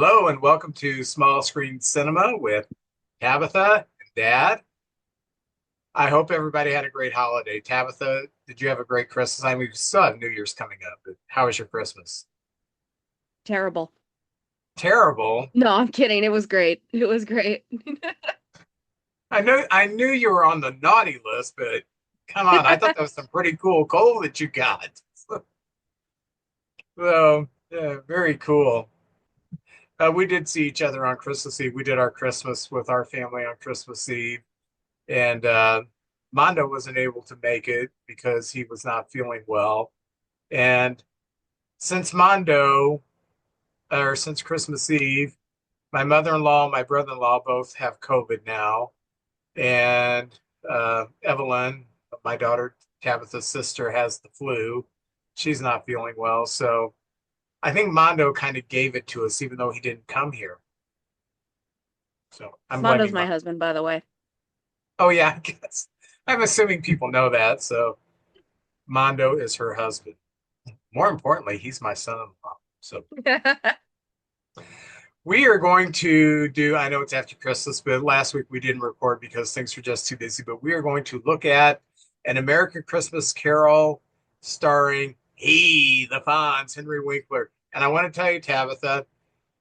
Hello and welcome to Small Screen Cinema with Tabitha and Dad. I hope everybody had a great holiday. Tabitha, did you have a great Christmas? I mean, we still have New Year's coming up, but how was your Christmas? Terrible. Terrible. No, I'm kidding. It was great. It was great. I knew you were on the naughty list, but come on, I thought that was some pretty cool coal that you got. So, yeah, very cool. We did see each other on Christmas Eve. We did our Christmas with our family on Christmas Eve. And Mondo wasn't able to make it because he was not feeling well. And since Mondo, or since Christmas Eve, my mother-in-law and my brother-in-law both have COVID now. And Evelyn, my daughter Tabitha's sister, has the flu. She's not feeling well. So I think Mondo kind of gave it to us, even though he didn't come here. So I'm Mondo's blaming my Mondo. husband, by the way. Oh, yeah, I guess. I'm assuming people know that. So Mondo is her husband. More importantly, he's my son-in-law. So we are going to do, I know it's after Christmas, but last week we didn't record because things were just too busy. But we are going to look at An American Christmas Carol starring the Fonz, Henry Winkler. And I want to tell you, Tabitha,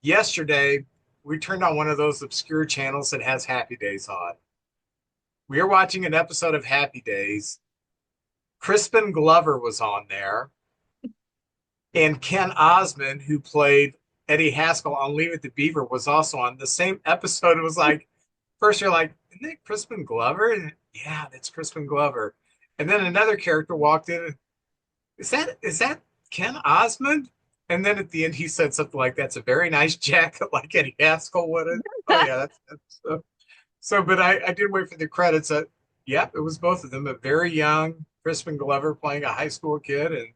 yesterday we turned on one of those obscure channels that has Happy Days on. We are watching an episode of Happy Days. Crispin Glover was on there. And Ken Osmond, who played Eddie Haskell on Leave It to Beaver, was also on the same episode. It was like, first you're like, isn't it Crispin Glover? And yeah, that's Crispin Glover. And then another character walked in. Is that Ken Osmond? And then at the end he said something like, "That's a very nice jacket, like Eddie Haskell would have." Oh yeah, so. But I did wait for the credits. Yep, it was both of them. A very young Crispin Glover playing a high school kid, and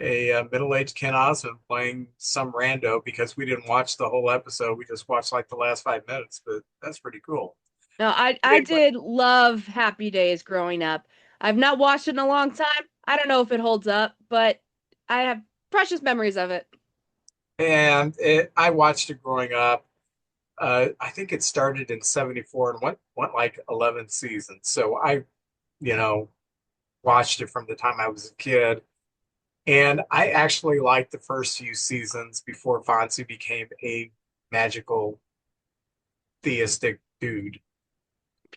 a middle-aged Ken Osmond playing some rando because we didn't watch the whole episode. We just watched like the last 5 minutes, but that's pretty cool. No, But I anyway, did love Happy Days growing up. I've not watched it in a long time. I don't know if it holds up, but I have precious memories of it. I watched it growing up. I think it started in '74 and went like 11 seasons. So I, you know, watched it from the time I was a kid. And I actually liked the first few seasons before Fonzie became a magical theistic dude.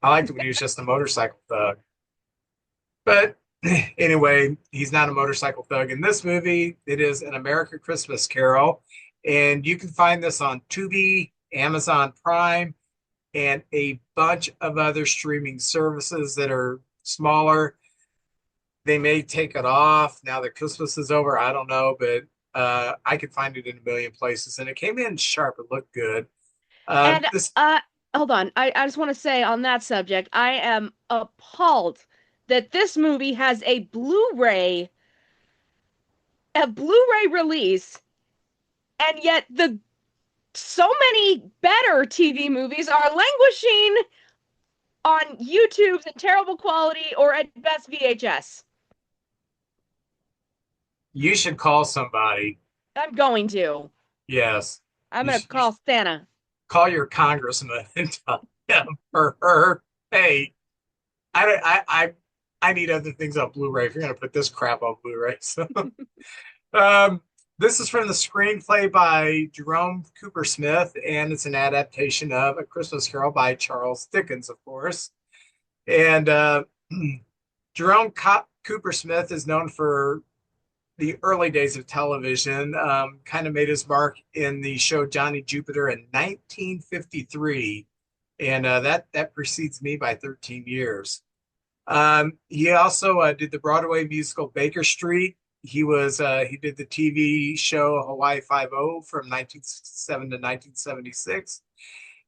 I liked it when he was just a motorcycle thug. But anyway, he's not a motorcycle thug. In this movie, it is An American Christmas Carol. And you can find this on Tubi, Amazon Prime, and a bunch of other streaming services that are smaller. They may take it off now that Christmas is over. I don't know, but I could find it in a million places. And it came in sharp. It looked good. And This hold on. I just want to say on that subject, I am appalled that this movie has a Blu-ray release, and yet the so many better TV movies are languishing on YouTube's in terrible quality or at best VHS. You should call somebody. I'm going to. Yes, I'm going to you call should Santa. call your congressman and tell him or her, hey, I need other things on Blu-ray. If you're gonna put this crap on Blu-ray, so um, this is from the screenplay by Jerome Cooper Smith, and it's an adaptation of A Christmas Carol by Charles Dickens, of course. And Jerome Cooper Smith is known for the early days of television. Kind of made his mark in the show Johnny Jupiter in 1953, and that precedes me by 13 years. He also did the Broadway musical Baker Street. He did the TV show Hawaii Five-O from 1967 to 1976.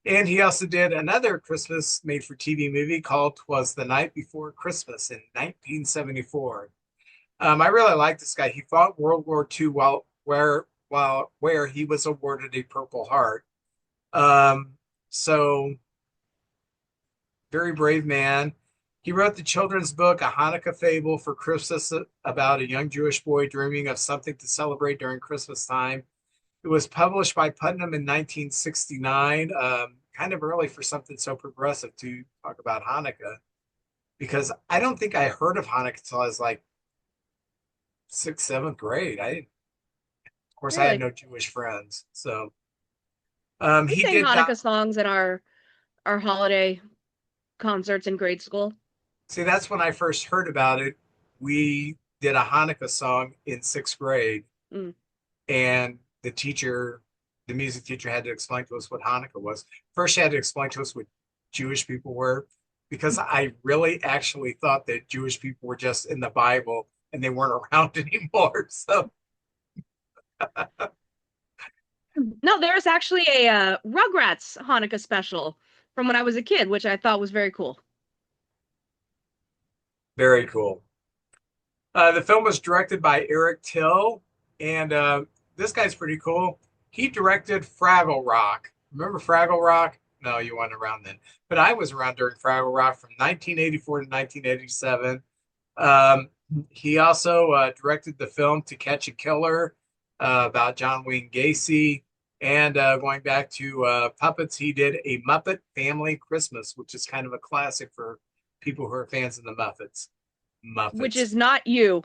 And he also did another Christmas made-for-TV movie called "Twas the Night Before Christmas" in 1974. I really like this guy. He fought World War II where he was awarded a Purple Heart. So very brave man. He wrote the children's book, A Hanukkah Fable for Christmas, about a young Jewish boy dreaming of something to celebrate during Christmas time. It was published by Putnam in 1969, kind of early for something so progressive to talk about Hanukkah, because I don't think I heard of Hanukkah until I was like sixth, seventh grade. Of course, I had Really? no Jewish friends. So We he sang did not Hanukkah songs at our holiday concerts in grade school. see, that's when I first heard about it. We did a Hanukkah song in sixth grade, Mm. and the music teacher had to explain to us what Hanukkah was. First, she had to explain to us what Jewish people were, because I really actually thought that Jewish people were just in the Bible and they weren't around anymore. So No, there's actually a Rugrats Hanukkah special from when I was a kid, which I thought was very cool. very cool. The film was directed by Eric Till, and this guy's pretty cool. He directed Fraggle Rock. Remember Fraggle Rock? No, you weren't around then, but I was around during Fraggle Rock from 1984 to 1987. Um, he also directed the film To Catch a Killer about John Wayne Gacy. And going back to puppets, he did A Muppet Family Christmas, which is kind of a classic for people who are fans of the Muppets. Which Muppets. is not you.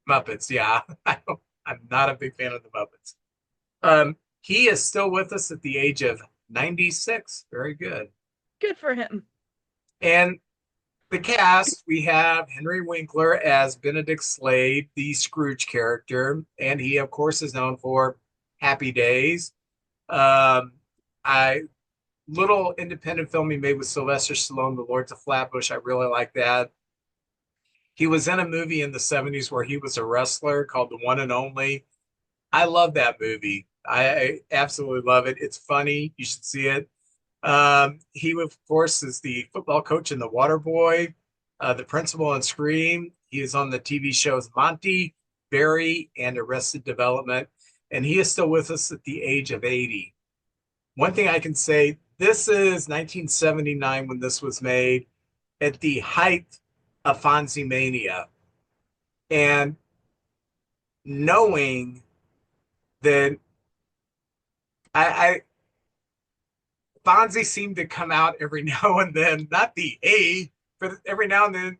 Muppets, yeah. I'm not a big fan of the Muppets. He is still with us at the age of 96. Very good. Good for him. And the cast, we have Henry Winkler as Benedict Slade, the Scrooge character, and he, of course, is known for Happy Days. Um, I Little independent film he made with Sylvester Stallone, The Lords of Flatbush. I really like that. He was in a movie in the 70s where he was a wrestler called The One and Only. I love that movie. I absolutely love it. It's funny. You should see it. He, of course, is the football coach in The Waterboy, the principal in Scream. He is on the TV shows Monty, Barry, and Arrested Development. And he is still with us at the age of 80. One thing I can say, this is 1979 when this was made, at the height of Fonzie mania. And knowing that I Fonzie seemed to come out every now and then, not the A, but every now and then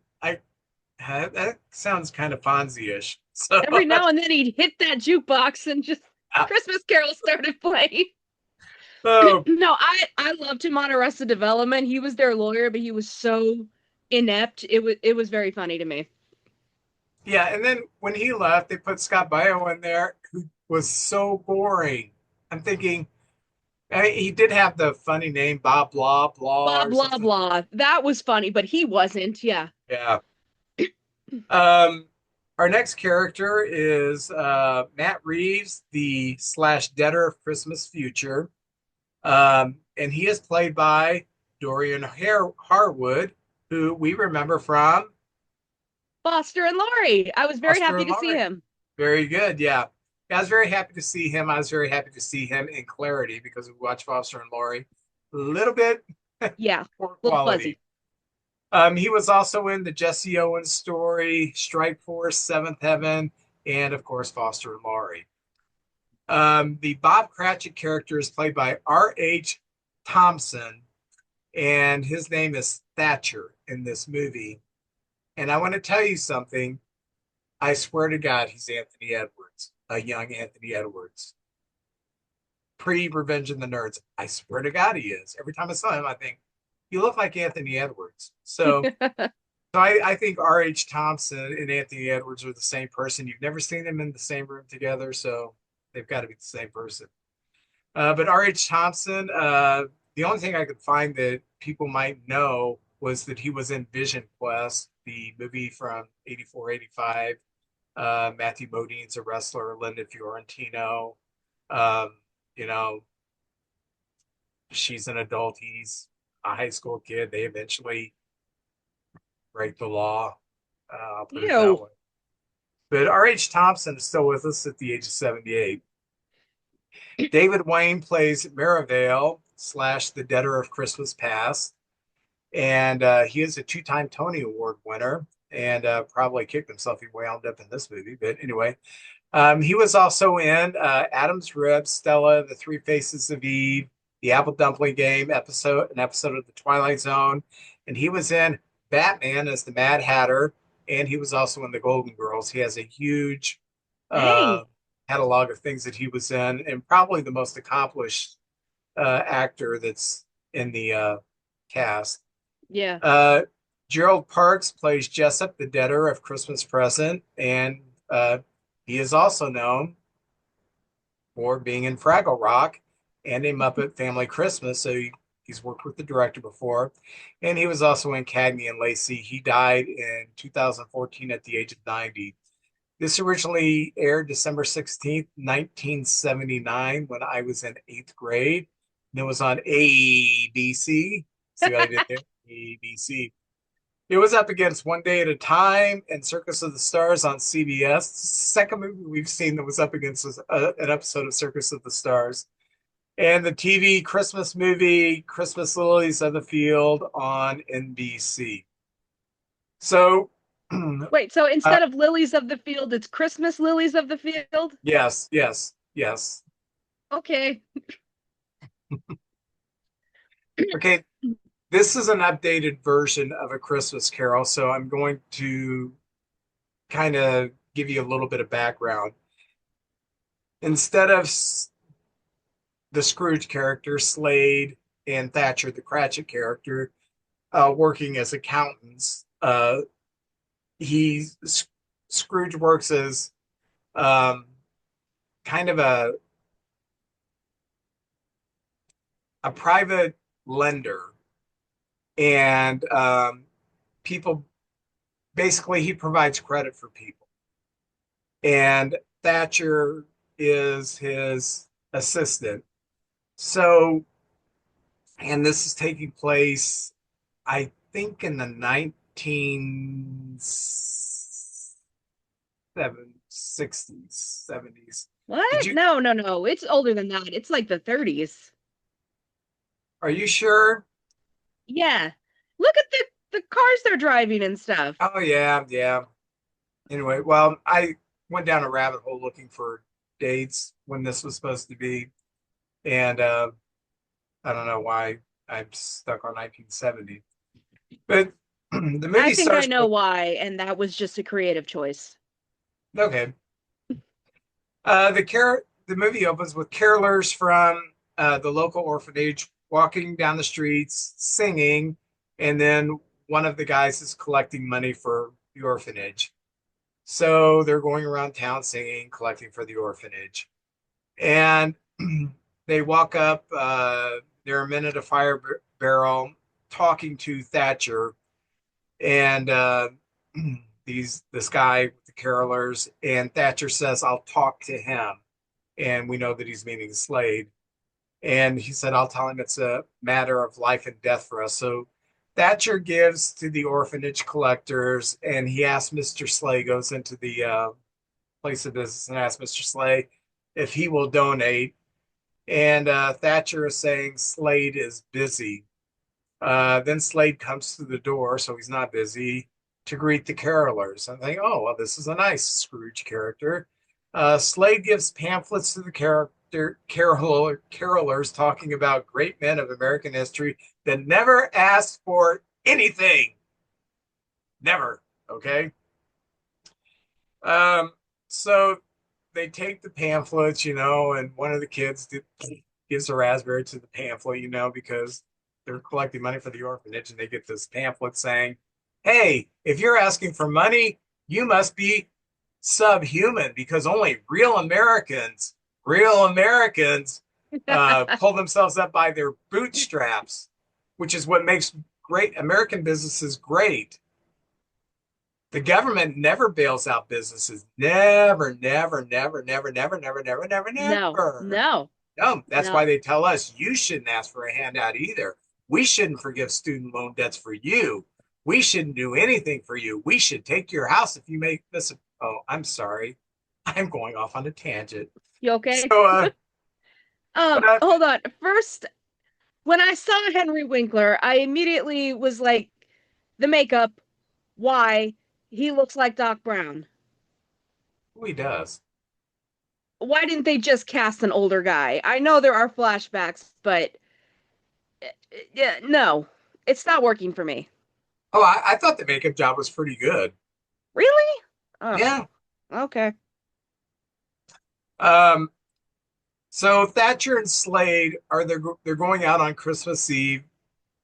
that sounds kind of Fonzie-ish. So Every now and then he'd hit that jukebox and just Christmas carols started playing. so No, I loved him on Arrested Development. He was their lawyer, but he was so inept. It was very funny to me. yeah, and then when he left, they put Scott Baio in there, who was so boring. I'm thinking, I mean, he did have the funny name Bob Blah Blah Blah or blah something. blah. That was funny, but he wasn't. Yeah. Yeah. Um, our next character is Matt Reeves, the slash debtor of Christmas Future. And he is played by Dorian Harwood, who we remember from Foster and Laurie. I was very Foster happy and to see Laurie. him. Very good, yeah. I was very happy to see him. I was very happy to see him in Clarity because we watched Foster and Laurie. A little bit Yeah. poor A little fuzzy. quality. He was also in the Jesse Owens story, Strike Force, Seventh Heaven, and of course Foster and Laurie. The Bob Cratchit character is played by R.H. Thompson, and his name is Thatcher in this movie. And I want to tell you something. I swear to God, he's Anthony Edwards, a young Anthony Edwards. Pre Revenge of the Nerds. I swear to God, he is. Every time I saw him, I think, you look like Anthony Edwards. So I think R.H. Thompson and Anthony Edwards are the same person. You've never seen them in the same room together, so they've got to be the same person. But R.H. Thompson, the only thing I could find that people might know was that he was in Vision Quest, the movie from 84, 85. Matthew Modine's a wrestler, Linda Fiorentino. Um, you know, she's an adult. He's a high school kid. They eventually break the law. I'll put it that Ew. way. But R.H. Thompson is still with us at the age of 78. David Wayne plays Merivale slash the debtor of Christmas Past. And he is a two-time Tony Award winner and probably kicked himself. He wound up in this movie. But anyway, He was also in Adam's Rib, Stella, The Three Faces of Eve, The Apple Dumpling Game episode, an episode of The Twilight Zone, and he was in Batman as the Mad Hatter, and he was also in The Golden Girls. He has a huge uh, Dang. catalog of things that he was in, and probably the most accomplished actor that's in the cast. Yeah. Uh, Gerald Parks plays Jessup, the debtor of Christmas Present, and he is also known for being in Fraggle Rock and A Muppet Family Christmas. So he's worked with the director before, and he was also in Cagney and Lacey. He died in 2014 at the age of 90. This originally aired December 16th, 1979, when I was in eighth grade. And it was on ABC. See what I did there? ABC. It was up against One Day at a Time and Circus of the Stars on CBS. It's the second movie we've seen that was up against an episode of Circus of the Stars. And the TV Christmas movie, Christmas Lilies of the Field on NBC. So, Wait, so uh, instead of lilies of the field, it's Christmas lilies of the field? yes, yes, yes. Okay. Okay, this is an updated version of A Christmas Carol, so I'm going to kind of give you a little bit of background. Instead of the Scrooge character, Slade, and Thatcher, the Cratchit character, working as accountants, he Scrooge works as um, kind of a private lender, and people basically he provides credit for people, and Thatcher is his assistant. So, and this is taking place, I think, in the 1960s, 70s. Did What? you, No, no, no. It's older than that. It's like the 30s. are you sure? Yeah. Look at the cars they're driving and stuff. Oh, yeah, yeah. Anyway, well, I went down a rabbit hole looking for dates when this was supposed to be, and I don't know why I'm stuck on 1970. But the I movie think I starts know with, why, and that was just a creative choice. okay. The movie opens with carolers from the local orphanage walking down the streets singing, and then one of the guys is collecting money for the orphanage. So they're going around town singing, collecting for the orphanage, and they walk up. They're a men at a barrel talking to Thatcher, and this guy with the carolers, and Thatcher says, "I'll talk to him." And we know that he's meaning Slade. And he said, I'll tell him it's a matter of life and death for us. So Thatcher gives to the orphanage collectors, and he asks Mr. Slade, goes into the place of business and asks Mr. Slade if he will donate. And Thatcher is saying Slade is busy. Then Slade comes to the door, so he's not busy, to greet the carolers. I think, oh, well, this is a nice Scrooge character. Slade gives pamphlets to the carolers talking about great men of American history that never asked for anything. Never. Okay. Um, so they take the pamphlets, and one of the kids gives a raspberry to the pamphlet, because they're collecting money for the orphanage, and they get this pamphlet saying, "Hey, if you're asking for money, you must be subhuman because only real Americans, pull themselves up by their bootstraps, which is what makes great American businesses great. The government never bails out businesses. Never, never, never, never, never, never, never, never, No, never. no, No, that's why no. they tell us you shouldn't ask for a handout either. We shouldn't forgive student loan debts for you. We shouldn't do anything for you. We should take your house if you make this. Oh, I'm sorry. I'm going off on a tangent. You okay? So, but Hold on. First, when I saw Henry Winkler, I immediately was like, the makeup, why? He looks like Doc Brown. who he does? why didn't they just cast an older guy? I know there are flashbacks, but yeah, no, it's not working for me. Oh, I thought the makeup job was pretty good. Really? Oh, Yeah. okay. Um, so Thatcher and Slade are they're going out on Christmas Eve,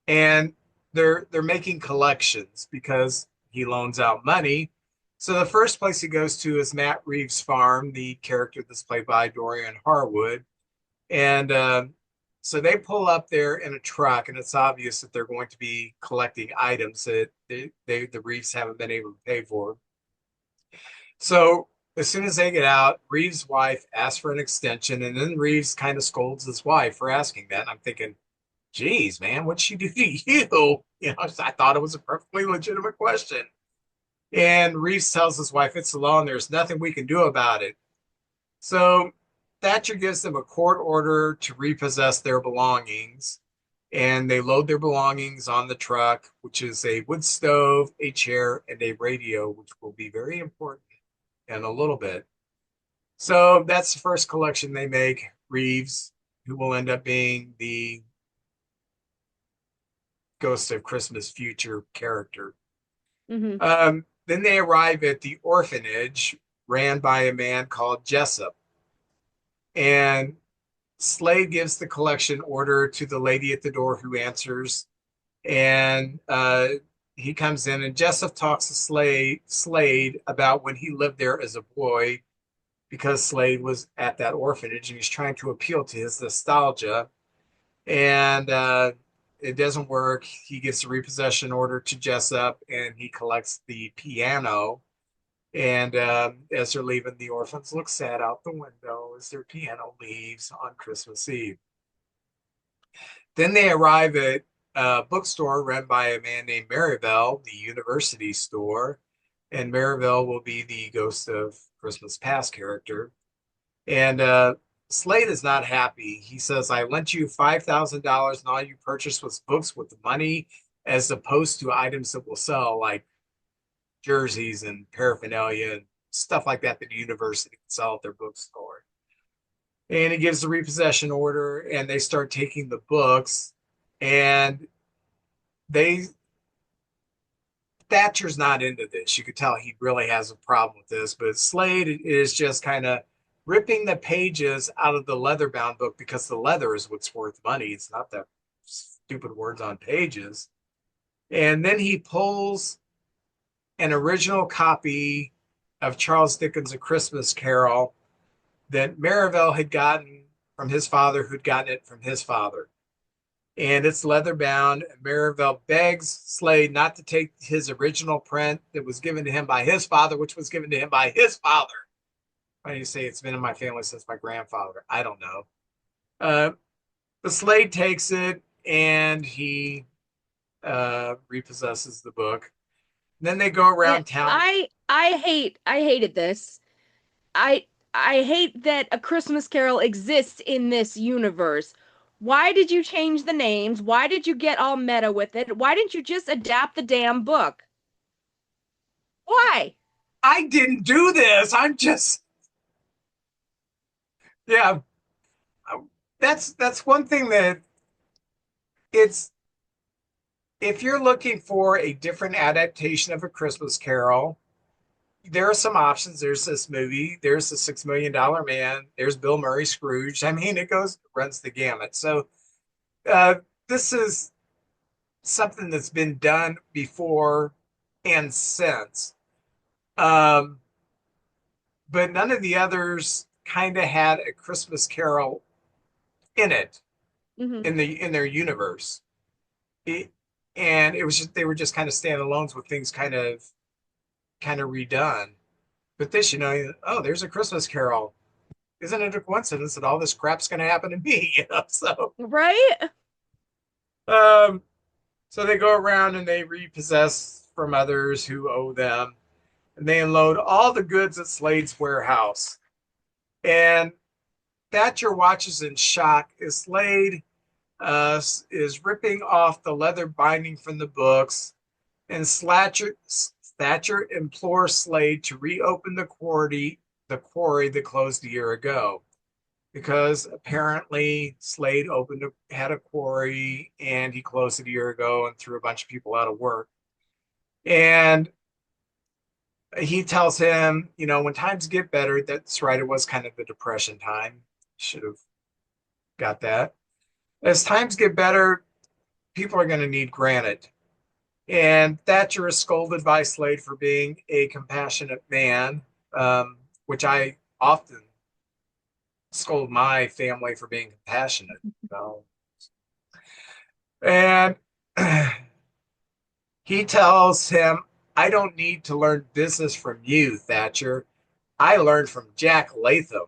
and they're making collections because he loans out money. So the first place he goes to is Matt Reeves' farm, the character that's played by Dorian Harwood. And so they pull up there in a truck, and it's obvious that they're going to be collecting items that the Reeves haven't been able to pay for. So as soon as they get out, Reeves' wife asks for an extension, and then Reeves kind of scolds his wife for asking that. And I'm thinking, geez, man, what'd she do to you? You know, I thought it was a perfectly legitimate question. And Reeves tells his wife it's the law and there's nothing we can do about it. So Thatcher gives them a court order to repossess their belongings. And they load their belongings on the truck, which is a wood stove, a chair, and a radio, which will be very important in a little bit. So that's the first collection they make, Reeves, who will end up being the Ghost of Christmas Future character. Hmm. Then they arrive at the orphanage ran by a man called Jessup. And Slade gives the collection order to the lady at the door who answers. And he comes in, and Jessup talks to Slade about when he lived there as a boy because Slade was at that orphanage and he's trying to appeal to his nostalgia. And it doesn't work. He gives a repossession order to Jessup and he collects the piano. And as they're leaving, the orphans look sad out the window as their piano leaves on Christmas Eve. Then they arrive at a bookstore run by a man named Marivelle, the university store. And Marivelle will be the Ghost of Christmas Past character. And Slade is not happy. He says, I lent you $5,000 and all you purchased was books with the money as opposed to items that will sell, like jerseys and paraphernalia and stuff like that that the university can sell at their bookstore. And he gives the repossession order and they start taking the books. And they Thatcher's not into this. You could tell he really has a problem with this, but Slade is just kind of ripping the pages out of the leather bound book because the leather is what's worth money. It's not the stupid words on pages. And then he pulls an original copy of Charles Dickens' A Christmas Carol that Marivelle had gotten from his father, who'd gotten it from his father. And it's leather bound. Marivelle begs Slade not to take his original print that was given to him by his father, which was given to him by his father. Why do you say it's been in my family since my grandfather? I don't know. Uh, but Slade takes it and he repossesses the book. Then they go Yeah, around town. I hated this. I I hate that A Christmas Carol exists in this universe. Why did you change the names? Why did you get all meta with it? Why didn't you just adapt the damn book? Why? I didn't do this. I'm just, yeah. That's one thing that it's if you're looking for a different adaptation of A Christmas Carol, there are some options. There's this movie. There's the $6 Million Man. There's Bill Murray Scrooge. I mean, it runs the gamut. So uh, this is something that's been done before and since. Um, but none of the others kind of had a Christmas Carol in it Hmm. in their universe. It, and it was just they were just kind of standalones with things kind of redone. But this, oh, there's a Christmas Carol. Isn't it a coincidence that all this crap's going to happen to me? Right? Um, so they go around and they repossess from others who owe them, and they unload all the goods at Slade's warehouse. And Thatcher watches in shock as Slade is ripping off the leather binding from the books, and Thatcher implores Slade to reopen the quarry the quarry that closed a year ago because apparently Slade had a quarry and he closed it a year ago and threw a bunch of people out of work. And he tells him, when times get better, that's right, it was kind of the depression time. Should have got that. As times get better, people are going to need granite. And Thatcher is scolded by Slade for being a compassionate man, which I often scold my family for being compassionate. So, and he tells him, I don't need to learn business from you, Thatcher. I learned from Jack Latham.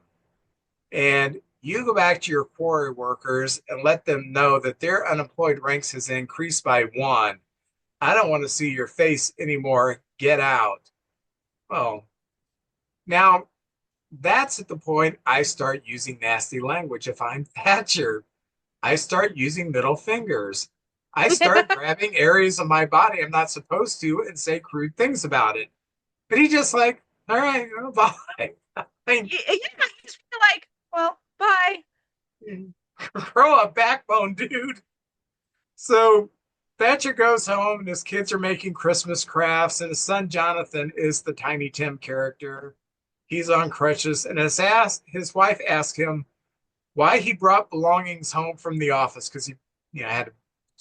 And you go back to your quarry workers and let them know that their unemployed ranks has increased by one. I don't want to see your face anymore. Get out. Well, now that's at the point I start using nasty language. If I'm Thatcher, I start using middle fingers. I start grabbing areas of my body I'm not supposed to and say crude things about it. But he just like, all right, bye. I mean, Yeah, he's like, well, bye. grow a backbone, dude. So Thatcher goes home and his kids are making Christmas crafts, and his son Jonathan is the Tiny Tim character. He's on crutches, and his wife asks him why he brought belongings home from the office because he had to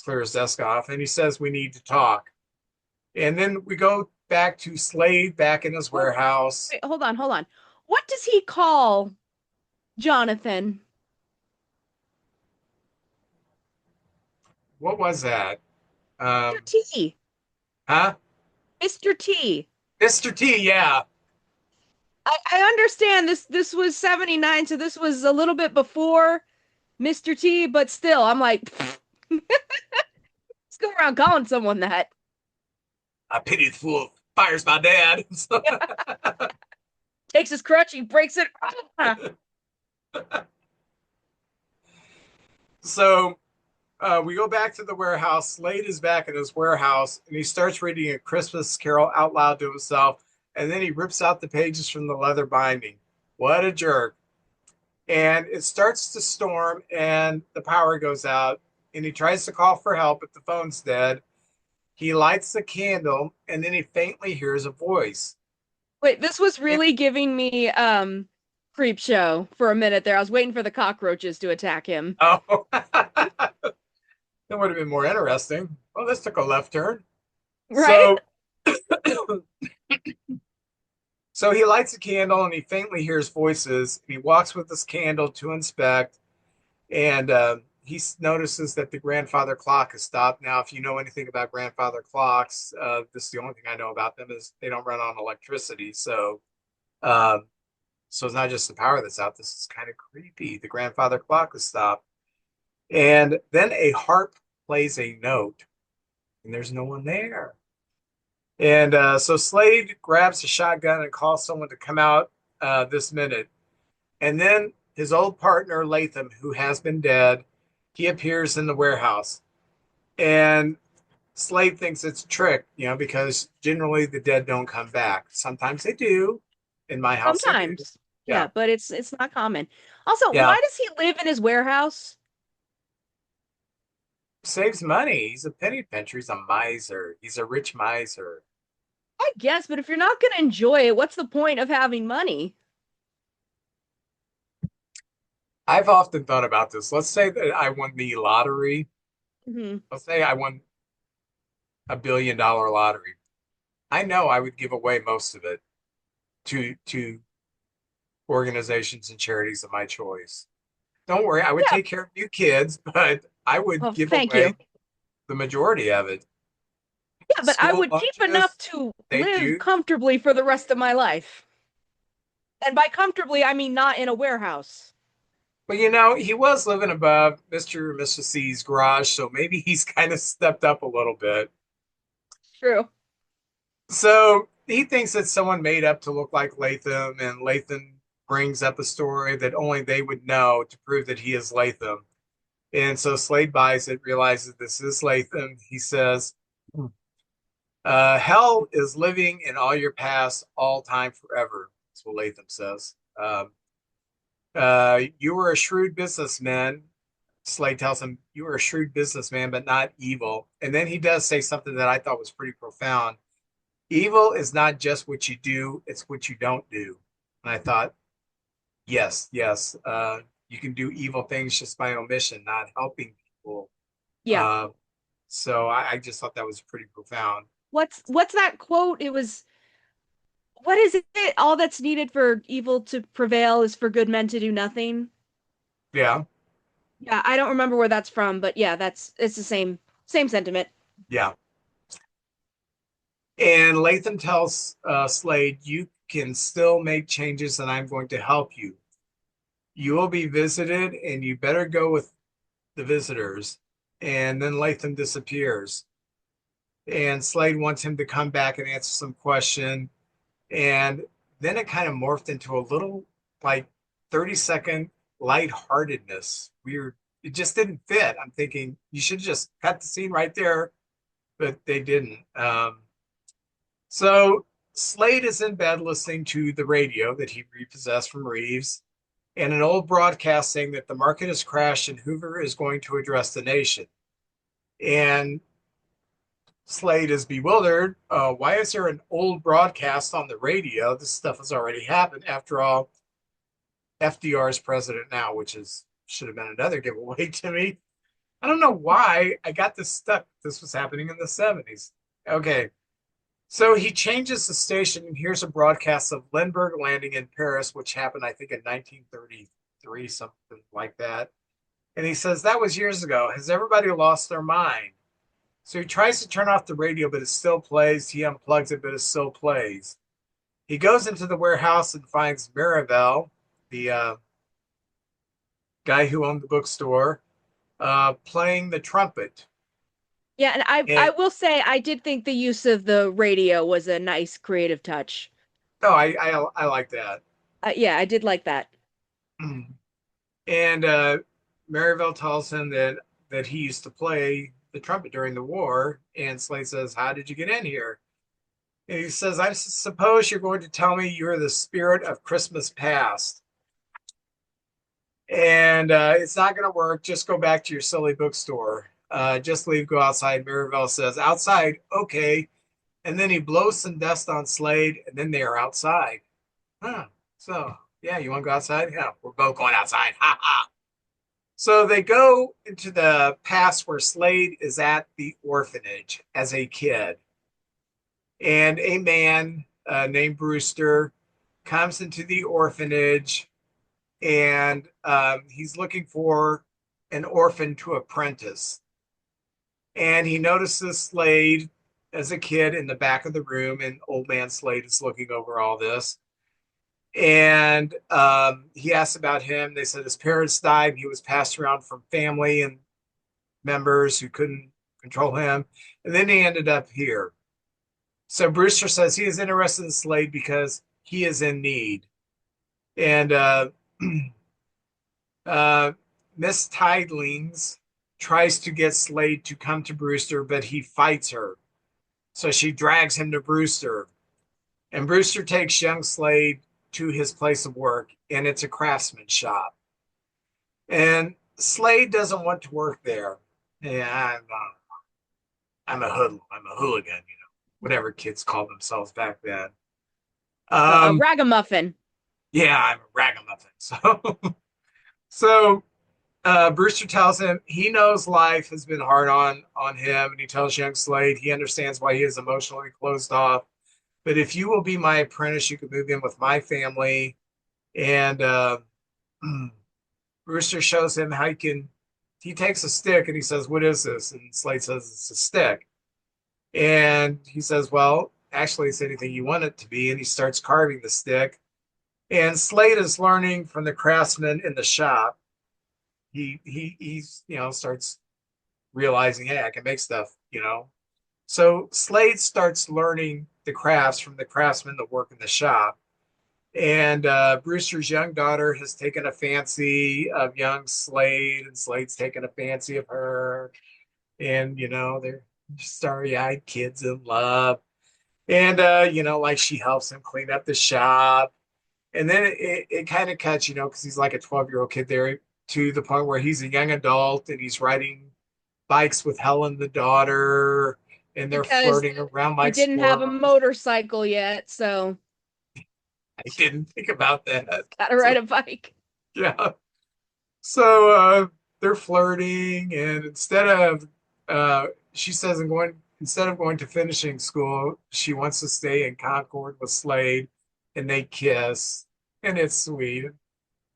clear his desk off, and he says we need to talk. And then we go back to Slade back in his warehouse. Wait, hold on, hold on. What does he call Jonathan? What was that? Mr. Um, T. huh? Mr. T. Mr. T, yeah. I understand this was 79, so this was a little bit before Mr. T, but still, I'm like, let's go around calling someone that. I pity the fool who fires my dad. Takes his crutch, he breaks it. So we go back to the warehouse. Slade is back in his warehouse and he starts reading A Christmas Carol out loud to himself. And then he rips out the pages from the leather binding. What a jerk. And it starts to storm and the power goes out. And he tries to call for help, but the phone's dead. He lights the candle and then he faintly hears a voice. Wait, this was really giving me creep show for a minute there. I was waiting for the cockroaches to attack him. Oh, that would have been more interesting. Well, this took a left turn. Right? So, so he lights a candle and he faintly hears voices. And he walks with this candle to inspect, and he notices that the grandfather clock has stopped. Now, if you know anything about grandfather clocks, this is the only thing I know about them is they don't run on electricity. Um, so it's not just the power that's out. This is kind of creepy. The grandfather clock has stopped. And then a harp plays a note, and there's no one there. And so Slade grabs a shotgun and calls someone to come out this minute. And then his old partner, Latham, who has been dead, he appears in the warehouse. And Slade thinks it's a trick, because generally the dead don't come back. Sometimes they do. In my house, they do. Sometimes. Yeah. Yeah, but it's not common. Also, Yeah. why does he live in his warehouse? Saves money. He's a penny pincher. He's a miser. He's a rich miser. I guess, but if you're not going to enjoy it, what's the point of having money? I've often thought about this. Let's say that I won the lottery. Hmm. Let's say I won $1 billion lottery. I know I would give away most of it to organizations and charities of my choice. Don't worry, I would Yeah. take care of you kids, but I would Well, give thank away you. the majority of it. Yeah, but I School would keep enough lunches, to thank live you. comfortably for the rest of my life. And by comfortably, I mean not in a warehouse. But he was living above Mr. and Mrs. C's garage, so maybe he's kind of stepped up a little bit. True. So he thinks that someone made up to look like Latham, and Latham brings up a story that only they would know to prove that he is Latham. And so Slade buys it, realizes this is Latham. He says, hell is living in all your past, all time, forever. That's what Latham says. You were a shrewd businessman. Slade tells him, you were a shrewd businessman, but not evil. And then he does say something that I thought was pretty profound. Evil is not just what you do, it's what you don't do. And I thought, yes, yes, you can do evil things just by omission, not helping people. Yeah. Uh, so I just thought that was pretty profound. What's that quote? It was, what is it? All that's needed for evil to prevail is for good men to do nothing. Yeah, Yeah, I don't remember where that's from, but yeah, it's the same sentiment. yeah. And Latham tells Slade, you can still make changes and I'm going to help you. You will be visited and you better go with the visitors. And then Latham disappears. And Slade wants him to come back and answer some question. And then it kind of morphed into a little like 30-second lightheartedness. It just didn't fit. I'm thinking you should just cut the scene right there, but they didn't. So Slade is in bed listening to the radio that he repossessed from Reeves and an old broadcast saying that the market has crashed and Hoover is going to address the nation. And Slade is bewildered. Why is there an old broadcast on the radio? This stuff has already happened. After all, FDR is president now, which is should have been another giveaway to me. I don't know why I got this stuck. This was happening in the 70s. Okay. So he changes the station and here's a broadcast of Lindbergh landing in Paris, which happened, I think, in 1933, something like that. And he says, that was years ago. Has everybody lost their mind? So he tries to turn off the radio, but it still plays. He unplugs it, but it still plays. He goes into the warehouse and finds Marivelle, the guy who owned the bookstore, playing the trumpet. Yeah, and I And will say I did think the use of the radio was a nice creative touch. oh, I like that. Yeah, I did like that. And Marivelle tells him that he used to play the trumpet during the war. And Slade says, "How did you get in here?" And he says, "I suppose you're going to tell me you're the spirit of Christmas past." And it's not going to work. Just go back to your silly bookstore. Just leave, go outside. Marivelle says, "Outside, okay." And then he blows some dust on Slade, and then they are outside. Huh. So, yeah, you want to go outside? Yeah, we're both going outside. Ha ha. So they go into the past where Slade is at the orphanage as a kid. And a man named Brewster comes into the orphanage and he's looking for an orphan to apprentice. And he notices Slade as a kid in the back of the room, and old man Slade is looking over all this. And he asks about him. They said his parents died. He was passed around from family and members who couldn't control him. And then he ended up here. So Brewster says he is interested in Slade because he is in need. And uh, Miss Tidlings tries to get Slade to come to Brewster, but he fights her. So she drags him to Brewster. And Brewster takes young Slade to his place of work, and it's a craftsman shop. And Slade doesn't want to work there. Yeah, I'm a hoodlum. I'm a hooligan, whatever kids called themselves back then. A Um, ragamuffin. yeah, I'm a ragamuffin. So Brewster tells him he knows life has been hard on him, and he tells young Slade he understands why he is emotionally closed off. But if you will be my apprentice, you can move in with my family. And Brewster shows him how he can. He takes a stick and he says, "What is this?" And Slade says, "It's a stick." And he says, "Well, actually, it's anything you want it to be." And he starts carving the stick. And Slade is learning from the craftsman in the shop. He's starts realizing, hey, I can make stuff. So Slade starts learning the crafts from the craftsmen that work in the shop. And Brewster's young daughter has taken a fancy of young Slade, and Slade's taken a fancy of her. And, they're starry eyed kids in love. And, like she helps him clean up the shop. And then it kind of cuts, because he's like a 12-year-old kid there to the point where he's a young adult and he's riding bikes with Helen, the daughter, and they're Because flirting around he like didn't have a squirrels. motorcycle yet, so I didn't think about that. gotta ride So, a bike. yeah. So they're flirting, and she says, instead of going to finishing school, she wants to stay in Concord with Slade, and they kiss, and it's sweet.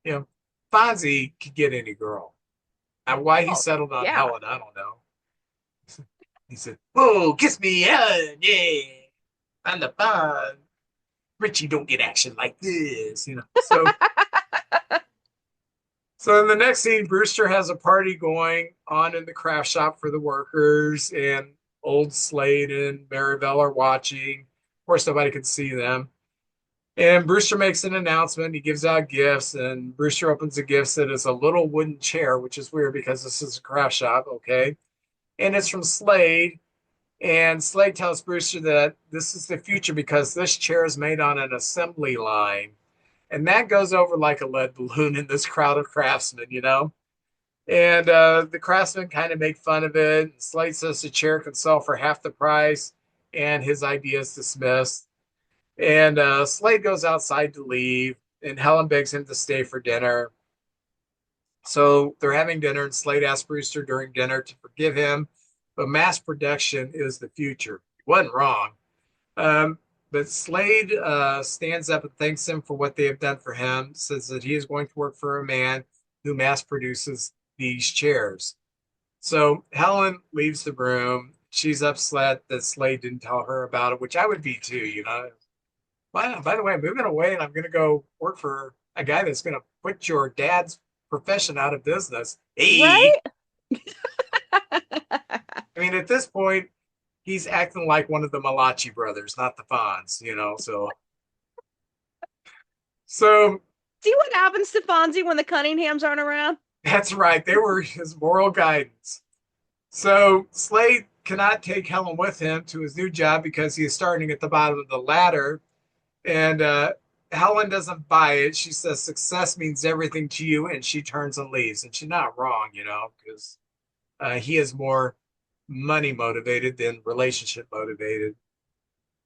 You know, Fonzie could get any girl. Now, why he Oh, settled on yeah. Helen, I don't know. He said, "Oh, kiss me, Helen, yeah, I'm the Fonz. Richie don't get action like this." So in the next scene, Brewster has a party going on in the craft shop for the workers, and old Slade and Maribel are watching. Of course, nobody can see them. And Brewster makes an announcement. He gives out gifts, and Brewster opens the gifts. That is a little wooden chair, which is weird because this is a craft shop, okay? And it's from Slade. And Slade tells Brewster that this is the future because this chair is made on an assembly line. And that goes over like a lead balloon in this crowd of craftsmen. And the craftsmen kind of make fun of it. Slade says the chair can sell for half the price, and his idea is dismissed. And Slade goes outside to leave, and Helen begs him to stay for dinner. So they're having dinner, and Slade asks Brewster during dinner to forgive him, but mass production is the future. He wasn't wrong. Um, but Slade stands up and thanks them for what they have done for him, says that he is going to work for a man who mass produces these chairs. So Helen leaves the room. She's upset that Slade didn't tell her about it, which I would be too. By the way, I'm moving away and I'm going to go work for a guy that's going to put your dad's profession out of business. Hey, Right? I mean, at this point, he's acting like one of the Malachi brothers, not the Fonz. So See what happens to Fonzie when the Cunninghams aren't around? that's right. They were his moral guidance. So Slade cannot take Helen with him to his new job because he is starting at the bottom of the ladder. And Helen doesn't buy it. She says success means everything to you, and she turns and leaves. And she's not wrong, because he is more money motivated than relationship motivated.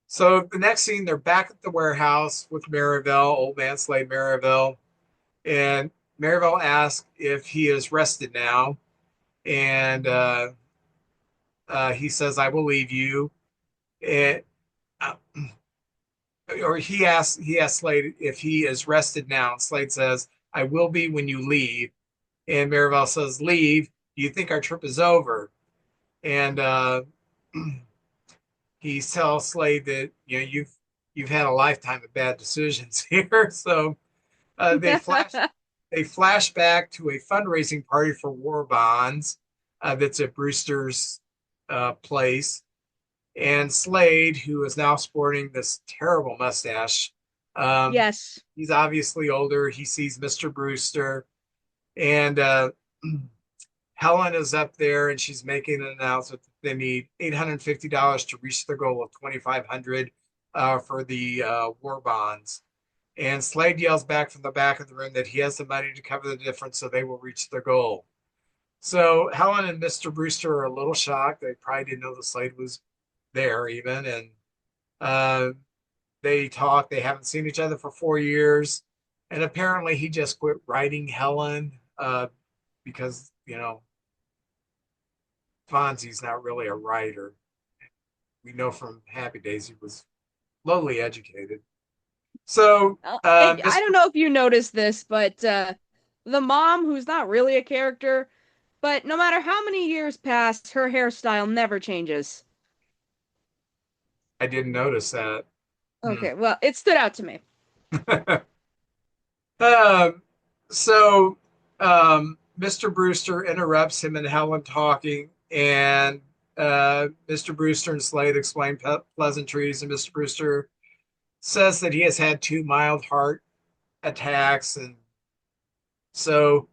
So the next scene, they're back at the warehouse with Marivelle, old man Slade Marivelle, and Marivelle asks if he is rested now, and he says, "I will leave you." And uh, or he asks Slade if he is rested now. And Slade says, "I will be when you leave." And Marivelle says, "Leave? Do you think our trip is over?" And he tells Slade that you've had a lifetime of bad decisions here. So they flash back to a fundraising party for war bonds that's at Brewster's place, and Slade, who is now sporting this terrible mustache, um, Yes. he's obviously older. He sees Mr. Brewster, and Helen is up there, and she's making an announcement that they need $850 to reach their goal of 2,500 for the war bonds. And Slade yells back from the back of the room that he has the money to cover the difference, so they will reach their goal. So Helen and Mr. Brewster are a little shocked. They probably didn't know the Slade was there even, and uh, they talk. They haven't seen each other for 4 years, and apparently he just quit writing Helen because Fonzie's not really a writer. We know from Happy Days he was lowly educated. So I don't Mr. know if you noticed this, but the mom, who's not really a character, but no matter how many years pass, her hairstyle never changes. I didn't notice that. Hmm. Okay, well, it stood out to me. Um, so Mr. Brewster interrupts him and Helen talking, and Mr. Brewster and Slade explain pleasantries, and Mr. Brewster says that he has had two mild heart attacks, and so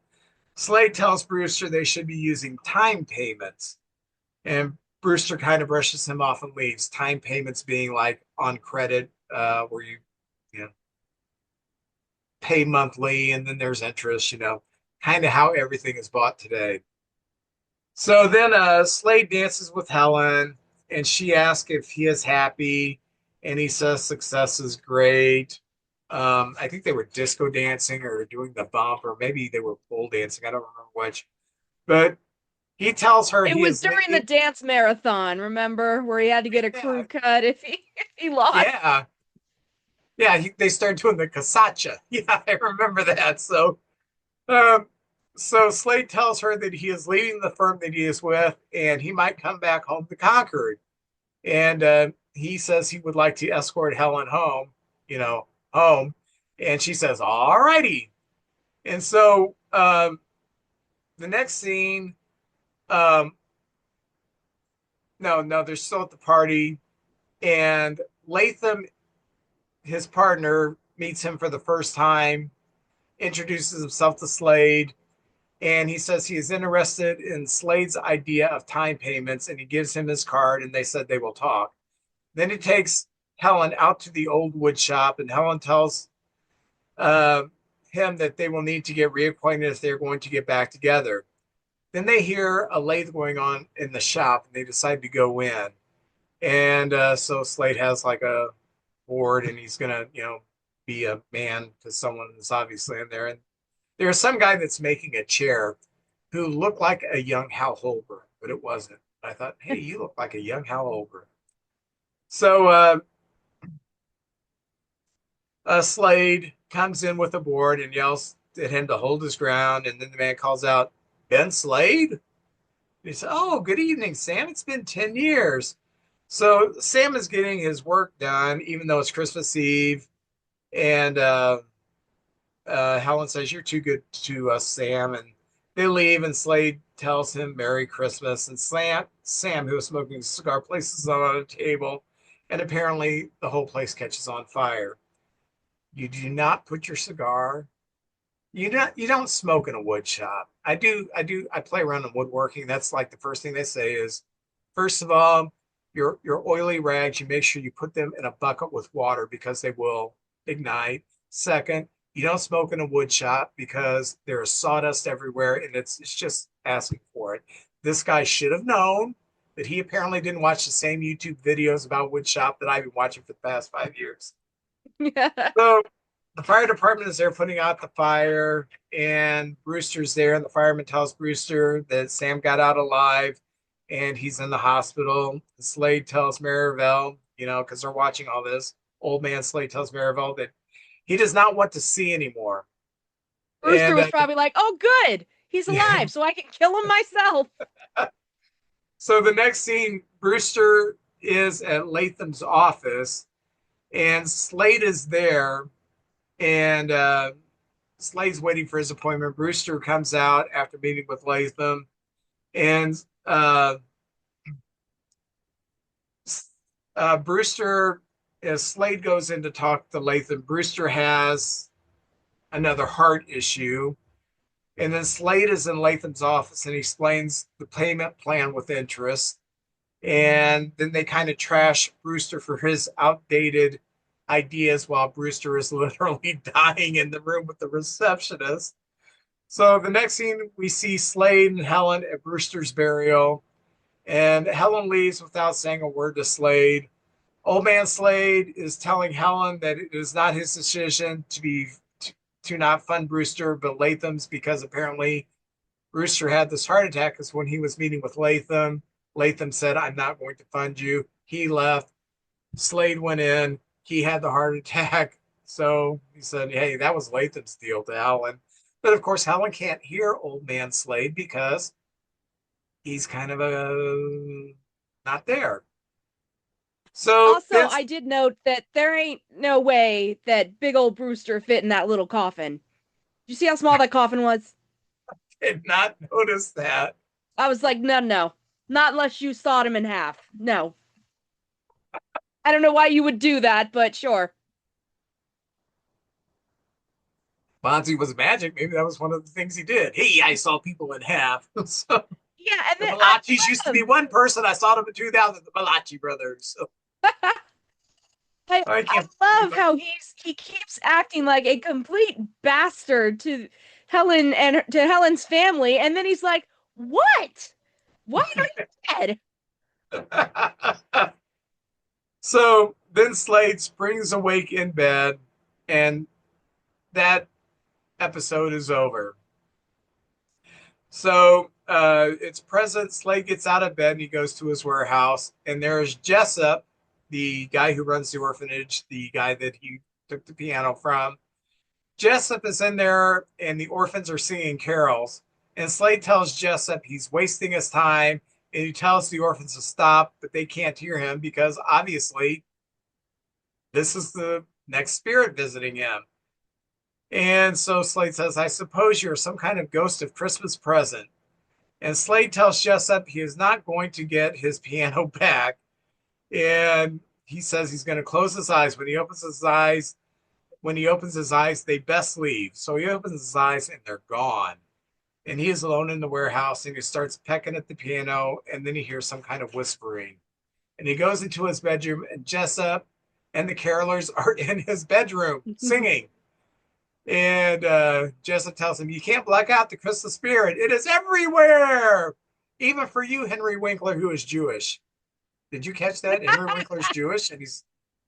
Slade tells Brewster they should be using time payments, and Brewster kind of brushes him off and leaves. Time payments being like on credit, where you know pay monthly and then there's interest, kind of how everything is bought today. So then Slade dances with Helen and she asks if he is happy and he says success is great. I think they were disco dancing or doing the bump or maybe they were pole dancing. I don't remember which. But he tells her It he was is during the leaving. dance marathon, remember, where he had to get a Yeah, crew cut if he lost. yeah, yeah. They started doing the casacha. Yeah, I remember that. Um, so Slade tells her that he is leaving the firm that he is with, and he might come back home to Concord. And he says he would like to escort Helen home, you know, home. And she says, "All righty." And so the next scene, um, no, they're still at the party, and Latham, his partner, meets him for the first time, introduces himself to Slade, and he says he is interested in Slade's idea of time payments, and he gives him his card, and they said they will talk. Then he takes Helen out to the old wood shop, and Helen tells uh, him that they will need to get reacquainted if they're going to get back together. Then they hear a lathe going on in the shop, and they decide to go in. And so Slade has like a board, and he's gonna, be a man to someone that's obviously in there. And there's some guy that's making a chair who looked like a young Hal Holbrook, but it wasn't. I thought, hey, you look like a young Hal Holbrook. So Slade comes in with a board and yells at him to hold his ground. And then the man calls out, Ben Slade? And he said, oh, good evening, Sam. It's been 10 years. So Sam is getting his work done, even though it's Christmas Eve. And Helen says, you're too good to us, Sam. And they leave, and Slade tells him Merry Christmas. And Sam, who was smoking a cigar, places it on a table. And apparently the whole place catches on fire. You do not put your cigar. You don't smoke in a wood shop. I play around in woodworking. That's like the first thing they say is, first of all, your oily rags, you make sure you put them in a bucket with water because they will ignite. Second, you don't smoke in a wood shop because there is sawdust everywhere and it's just asking for it. This guy should have known that he apparently didn't watch the same YouTube videos about wood shop that I've been watching for the past 5 years. So the fire department is there putting out the fire, and Brewster's there, and the fireman tells Brewster that Sam got out alive and he's in the hospital. Slade tells Marivelle, because they're watching all this. Old man Slade tells Marivelle that he does not want to see anymore. Brewster And was probably like, "Oh, good, he's alive, so I can kill him myself." so the next scene, Brewster is at Latham's office, and Slade is there, and Slade's waiting for his appointment. Brewster comes out after meeting with Latham, and Brewster, as Slade goes in to talk to Latham, Brewster has another heart issue. And then Slade is in Latham's office and he explains the payment plan with interest. And then they kind of trash Brewster for his outdated ideas while Brewster is literally dying in the room with the receptionist. So the next scene, we see Slade and Helen at Brewster's burial, and Helen leaves without saying a word to Slade. Old man Slade is telling Helen that it is not his decision to not fund Brewster, but Latham's, because apparently Brewster had this heart attack because when he was meeting with Latham, Latham said, I'm not going to fund you. He left. Slade went in. He had the heart attack. So he said, hey, that was Latham's deal to Helen. But of course, Helen can't hear old man Slade because he's kind of not there. So Also, then I did note that there ain't no way that big old Brewster fit in that little coffin. Did you see how small that coffin was? did not notice that. I was like, no, no, not unless you sawed him in half. No, I don't know why you would do that, but sure. Fonzie was magic. Maybe that was one of the things he did. Hey, I saw people in half. So Yeah, and the then I Malachis used to love be one person. I saw them in 2000, the Malachi brothers. So, I I can't believe love how he keeps acting like a complete bastard to Helen and to Helen's family, and then he's like, "What? Why are you dead?" I. So then Slade springs awake in bed, and that episode is over. So it's present. Slade gets out of bed and he goes to his warehouse, and there's Jessup, the guy who runs the orphanage, the guy that he took the piano from. Jessup is in there, and the orphans are singing carols. And Slade tells Jessup he's wasting his time, and he tells the orphans to stop, but they can't hear him because obviously this is the next spirit visiting him. And so Slade says, I suppose you're some kind of ghost of Christmas present. And Slade tells Jessup he is not going to get his piano back. And he says he's going to close his eyes. When he opens his eyes, they best leave. So he opens his eyes and they're gone. And he is alone in the warehouse and he starts pecking at the piano. And then he hears some kind of whispering. And he goes into his bedroom, and Jessup and the carolers are in his bedroom singing. And Jessup tells him, you can't block out the Christmas spirit. It is everywhere, even for you, Henry Winkler, who is Jewish. Did you catch that? Henry Winkler's Jewish, and he's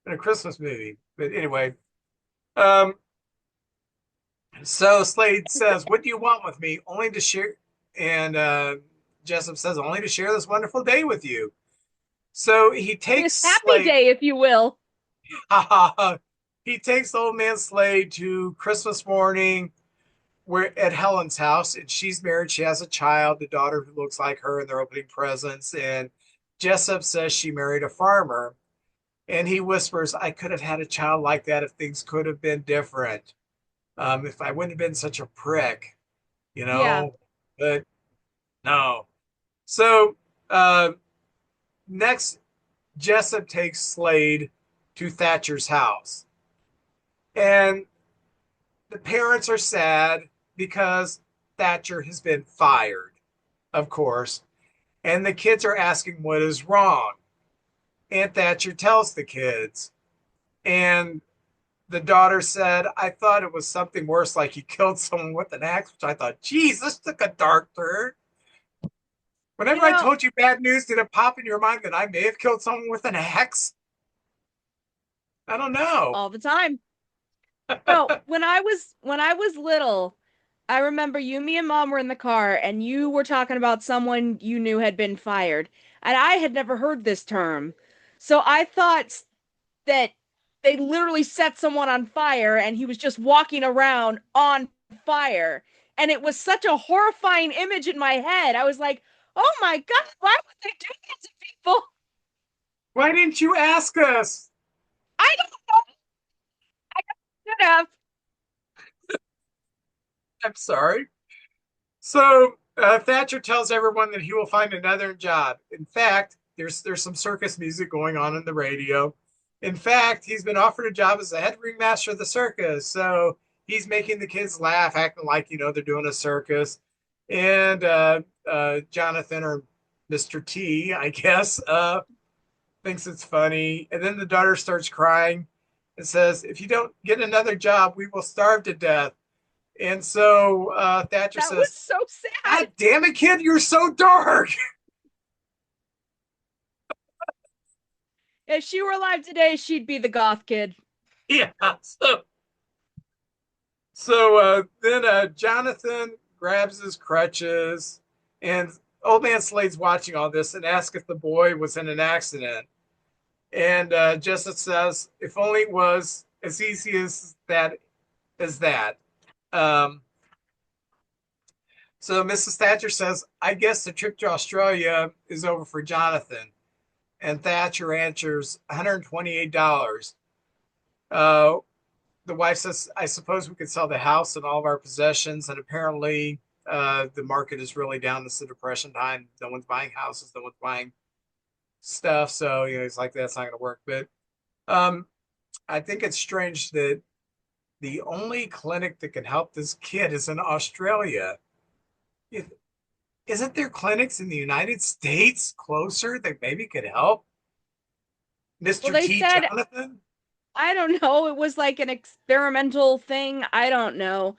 in a Christmas movie. But anyway, um, so Slade says, what do you want with me? Only to share. And Jessup says, only to share this wonderful day with you. So he takes This happy Slade. day, if you will. He takes the old man Slade to Christmas morning. We're at Helen's house, and she's married. She has a child, a daughter who looks like her, and they're opening presents. And Jessup says she married a farmer. And he whispers, I could have had a child like that if things could have been different. If I wouldn't have been such a prick, you Yeah. know? But no. So next, Jessup takes Slade to Thatcher's house. And the parents are sad because Thatcher has been fired, of course. And the kids are asking what is wrong. Aunt Thatcher tells the kids. And the daughter said, I thought it was something worse, like he killed someone with an axe, which I thought, geez, this took a dark turn. You Whenever I know, told you bad news, did it pop in your mind that I may have killed someone with an axe? I don't know. all the time. No, when I was little, I remember you, me, and mom were in the car, and you were talking about someone you knew had been fired, and I had never heard this term, so I thought that they literally set someone on fire, and he was just walking around on fire, and it was such a horrifying image in my head. I was like, "Oh my God, why would they do that to people?" Why didn't you ask us? I don't know. I should have. I'm sorry. So Thatcher tells everyone that he will find another job. In fact, there's some circus music going on the radio. In fact, he's been offered a job as the head ringmaster of the circus. So he's making the kids laugh, acting like they're doing a circus. And Jonathan, or Mr. T, I guess, thinks it's funny. And then the daughter starts crying and says, "If you don't get another job, we will starve to death." And so Thatcher That was says, so God sad. damn it, kid, you're so dark. If she were alive today, she'd be the goth kid. Yeah. So then Jonathan grabs his crutches, and old man Slade's watching all this and asks if the boy was in an accident. And Jessup says, if only it was as easy as that. Um, so Mrs. Thatcher says, I guess the trip to Australia is over for Jonathan. And Thatcher answers $128. Uh, the wife says, I suppose we could sell the house and all of our possessions. And apparently, the market is really down. This is the depression time. No one's buying houses, no one's buying stuff. So, it's like that's not going to work. But um, I think it's strange that the only clinic that can help this kid is in Australia. Isn't there clinics in the United States closer that maybe could help Well, Mr. they T. said Jonathan? I don't know. It was like an experimental thing. I don't know.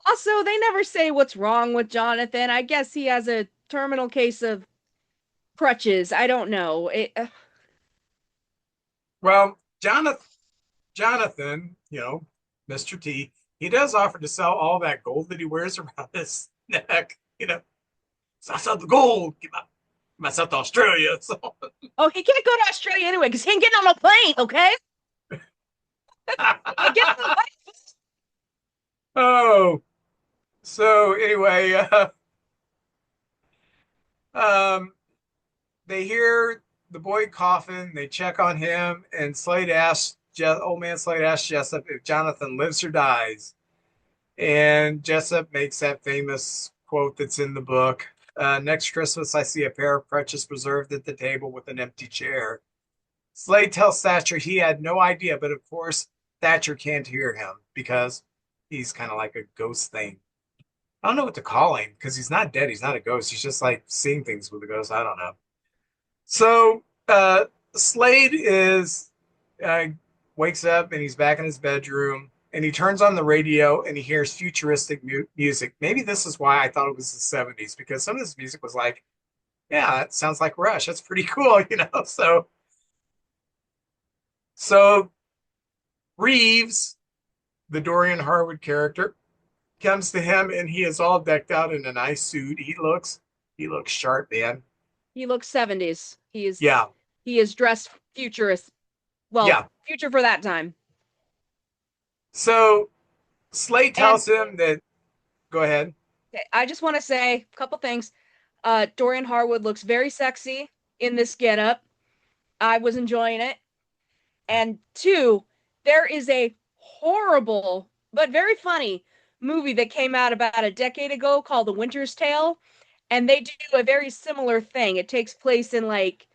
Also, they never say what's wrong with Jonathan. I guess he has a terminal case of crutches. I don't know. Well, Jonathan, Mr. T, he does offer to sell all that gold that he wears around his neck. So I sell the gold, get myself to Australia. So Oh, he can't go to Australia anyway because he ain't getting on a plane, okay? Get on the plane. oh, so anyway, um, they hear the boy coughing. They check on him, and old man Slade asks Jessup if Jonathan lives or dies. And Jessup makes that famous quote that's in the book. Next Christmas, I see a pair of crutches preserved at the table with an empty chair. Slade tells Thatcher he had no idea, but of course, Thatcher can't hear him because he's kind of like a ghost thing. I don't know what to call him because he's not dead. He's not a ghost. He's just like seeing things with a ghost. I don't know. So Slade is uh, wakes up and he's back in his bedroom and he turns on the radio and he hears futuristic music. Maybe this is why I thought it was the 70s because some of this music was like, yeah, that sounds like Rush. That's pretty cool. So Reeves, the Dorian Harwood character, comes to him and he is all decked out in a nice suit. He looks sharp, man. He looks 70s. Yeah, He is dressed futurist. Well, yeah. future for that time. So Slade And tells him that. Go ahead. I just want to say a couple things. Dorian Harwood looks very sexy in this getup. I was enjoying it. And two, there is a horrible but very funny movie that came out about a decade ago called The Winter's Tale, and they do a very similar thing. It takes place in like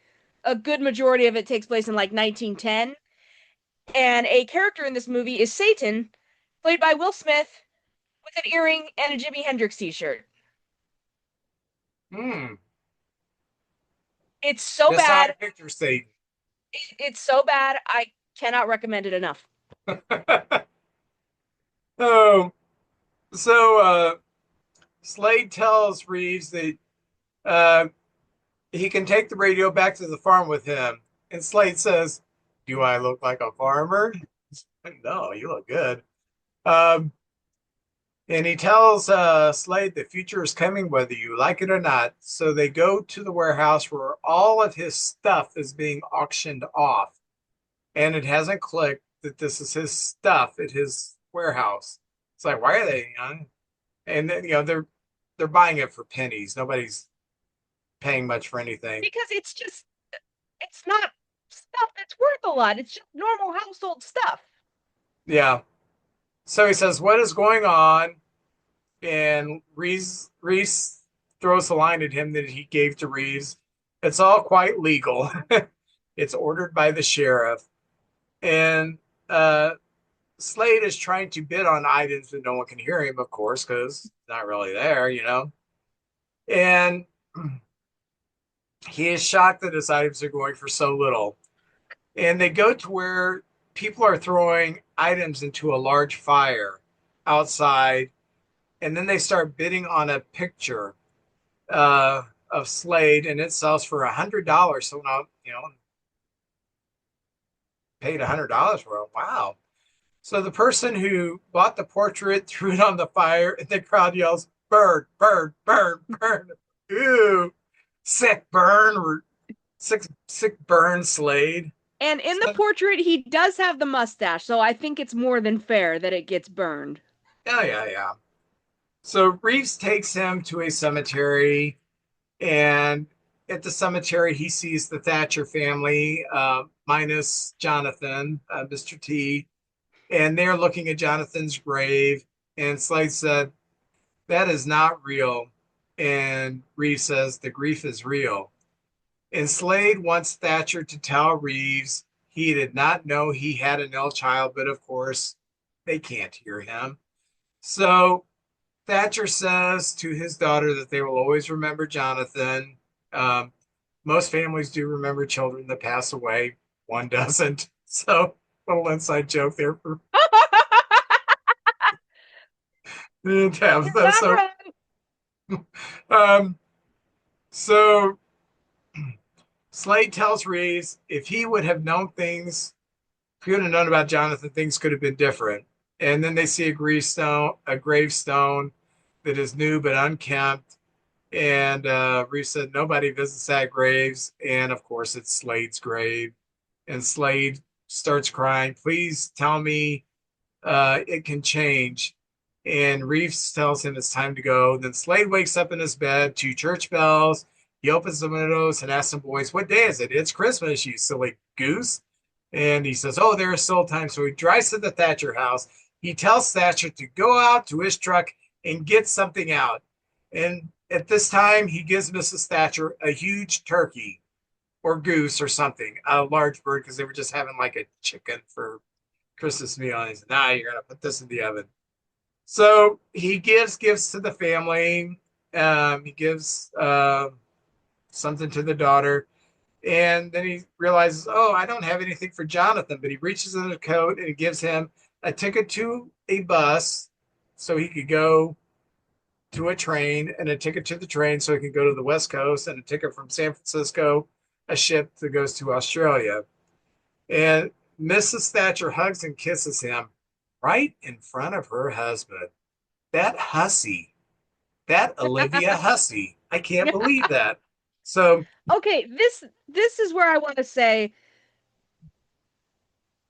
a good majority of it takes place in like 1910, and a character in this movie is Satan, played by Will Smith, with an earring and a Jimi Hendrix t-shirt. Hmm. It's so Just saw a bad. picture, Satan. It's so bad. I cannot recommend it enough. Oh, so Slade tells Reeves that uh, he can take the radio back to the farm with him. And Slade says, "Do I look like a farmer?" No, you look good. Um, and he tells Slade the future is coming, whether you like it or not. So they go to the warehouse where all of his stuff is being auctioned off. And it hasn't clicked that this is his stuff at his warehouse. It's like, why are they? And then they're buying it for pennies. Nobody's paying much for anything. Because it's not stuff that's worth a lot. It's just normal household stuff. Yeah. So he says, "What is going on?" And Reese throws a line at him that he gave to Reeves. It's all quite legal. It's ordered by the sheriff. And Slade is trying to bid on items that no one can hear him, of course, because it's not really there. And he is shocked that his items are going for so little. And they go to where people are throwing items into a large fire outside. And then they start bidding on a picture of Slade, and it sells for $100. So now, paid $100 for it. Wow. So the person who bought the portrait threw it on the fire, and the crowd yells, "Burn, burn, burn, burn." Ooh, sick burn, sick burn Slade. And in the So, portrait, he does have the mustache, so I think it's more than fair that it gets burned. yeah, yeah, yeah. So Reeves takes him to a cemetery, and at the cemetery, he sees the Thatcher family, minus Jonathan, Mr. T, and they're looking at Jonathan's grave. And Slade said, "That is not real." And Reeves says, "The grief is real." And Slade wants Thatcher to tell Reeves he did not know he had an ill child, but of course, they can't hear him. So Thatcher says to his daughter that they will always remember Jonathan. Um, Most families do remember children that pass away. One doesn't. So little inside joke there for You're Tabitha. not So, wrong. um, so Slade tells Reeves if he would have known things, if he would have known about Jonathan, things could have been different. And then they see a gravestone that is new but unkempt. And Reeves said nobody visits that graves, and of course it's Slade's grave. And Slade starts crying. Please tell me it can change. And Reeves tells him it's time to go. Then Slade wakes up in his bed to church bells. He opens the windows and asks the boys, "What day is it?" "It's Christmas, you silly goose." And he says, "Oh, there is still time." So he drives to the Thatcher house. He tells Thatcher to go out to his truck and get something out. And at this time, he gives Mrs. Thatcher a huge turkey or goose or something, a large bird, because they were just having like a chicken for Christmas meal. And he said, "Nah, you're gonna put this in the oven." So he gives gifts to the family. He gives something to the daughter, and then he realizes, "Oh, I don't have anything for Jonathan." But he reaches in his coat and he gives him a ticket to a bus, so he could go to a train, and a ticket to the train so he can go to the West Coast, and a ticket from San Francisco, a ship that goes to Australia. And Mrs. Thatcher hugs and kisses him right in front of her husband. That hussy, that Olivia Hussey. I can't believe that. So Okay, this is where I want to say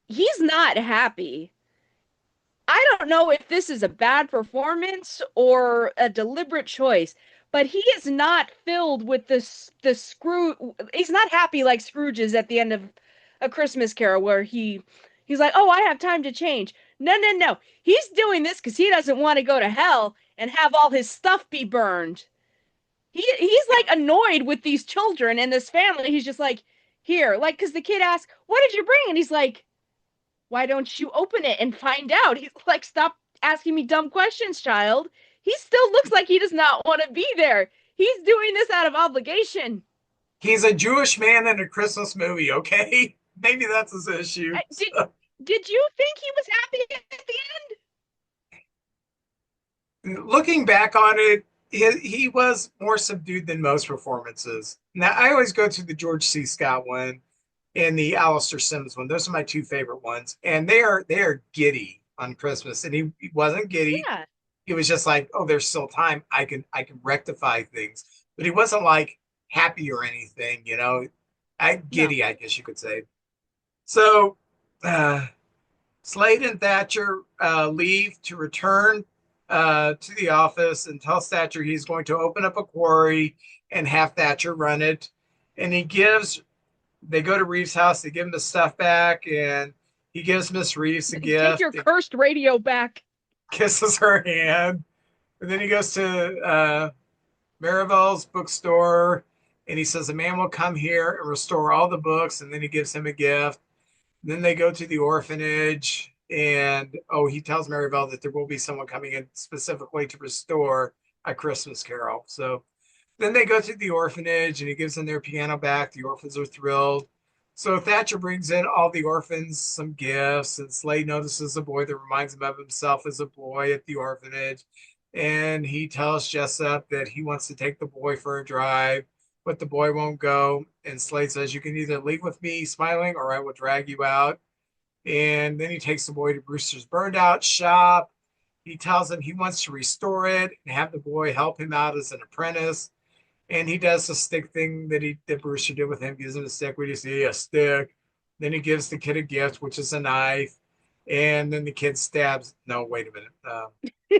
he's not happy. I don't know if this is a bad performance or a deliberate choice, but he is not filled with the screw. He's not happy like Scrooge is at the end of A Christmas Carol, where he's like, "Oh, I have time to change." No, no, no. He's doing this because he doesn't want to go to hell and have all his stuff be burned. He's like annoyed with these children and this family. He's just like, here, like, because the kid asks, "What did you bring?" And he's like, "Why don't you open it and find out?" He's like, "Stop asking me dumb questions, child." He still looks like he does not want to be there. He's doing this out of obligation. he's a Jewish man in a Christmas movie, okay? Maybe that's his issue. Did you think he was happy at the end? Looking back on it, he was more subdued than most performances. Now, I always go to the George C. Scott one and the Alistair Sims one. Those are my two favorite ones, and they are giddy on Christmas. And he wasn't giddy. Yeah, He was just like, "Oh, there's still time. I can rectify things." But he wasn't like happy or anything, you know. I no. giddy, I guess you could say. So uh, Slade and Thatcher leave to return to the office and tell Thatcher he's going to open up a quarry and have Thatcher run it. And they go to Reeves' house, they give him the stuff back, and he gives Miss Reeves a Take gift your and cursed radio back. kisses her hand. And then he goes to Marivell's bookstore and he says, "A man will come here and restore all the books." And then he gives him a gift. Then they go to the orphanage, and he tells Marivelle that there will be someone coming in specifically to restore A Christmas Carol. So then they go to the orphanage, and he gives them their piano back. The orphans are thrilled. So Thatcher brings in all the orphans some gifts, and Slade notices a boy that reminds him of himself as a boy at the orphanage. And he tells Jessup that he wants to take the boy for a drive, but the boy won't go. And Slade says, "You can either leave with me smiling or I will drag you out." And then he takes the boy to Brewster's burned out shop. He tells him he wants to restore it and have the boy help him out as an apprentice. And he does the stick thing that Brewster did with him, gives him a stick. What do you see? A stick. Then he gives the kid a gift, which is a knife. And then the kid stabs. No, wait a minute.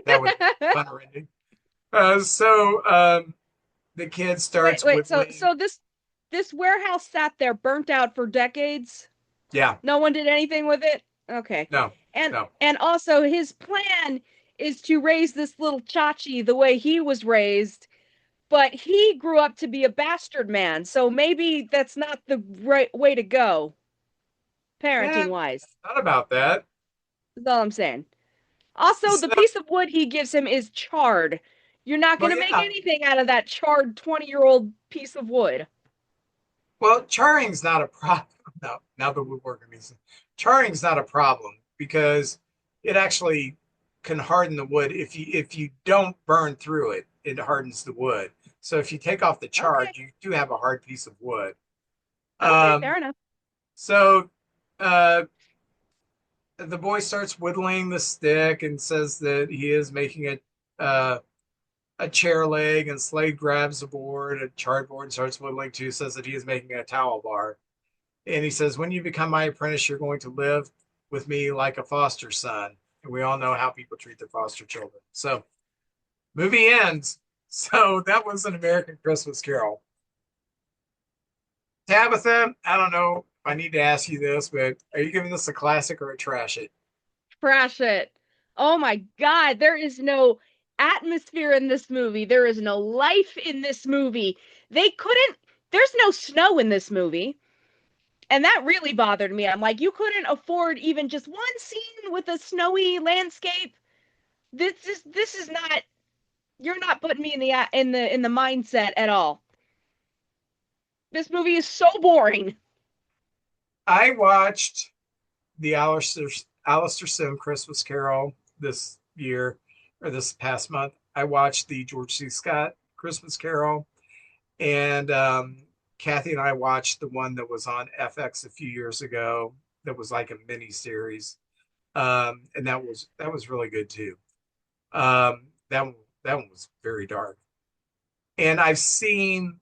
That would have been fun ending. The kid Wait, starts wait. So whittling. so this warehouse sat there burnt out for decades. Yeah, No one did anything with it. Okay. no, And no. and also his plan is to raise this little Chachi the way he was raised, but he grew up to be a bastard man. So maybe that's not the right way to go, Yeah, parenting wise. not about that. That's all I'm saying. Also, the So, piece of wood he gives him is charred. You're not well, going to make yeah. anything out of that charred 20-year-old piece of wood. Well, charring's not a problem. No, now the woodworking is. charring's not a problem because it actually can harden the wood. If you don't burn through it, it hardens the wood. So if you take off the char, Okay. you do have a hard piece of wood. Okay, Um, fair enough. so uh, the boy starts whittling the stick and says that he is making a chair leg, and Slade grabs a board, a charred board, and starts whittling too, says that he is making a towel bar. And he says, when you become my apprentice, you're going to live with me like a foster son. And we all know how people treat their foster children. So, movie ends. So, that was An American Christmas Carol. Tabitha, I don't know if I need to ask you this, but are you giving this a classic or a trash it? Trash it. Oh my God, there is no atmosphere in this movie. There is no life in this movie. They couldn't, there's no snow in this movie. And that really bothered me. I'm like, you couldn't afford even just one scene with a snowy landscape. This is not, you're not putting me in the mindset at all. This movie is so boring. I watched the Alistair Sim Christmas Carol this year or this past month. I watched the George C. Scott Christmas Carol, and Kathy and I watched the one that was on FX a few years ago. That was like a mini series, and that was really good too. That one was very dark, and I've seen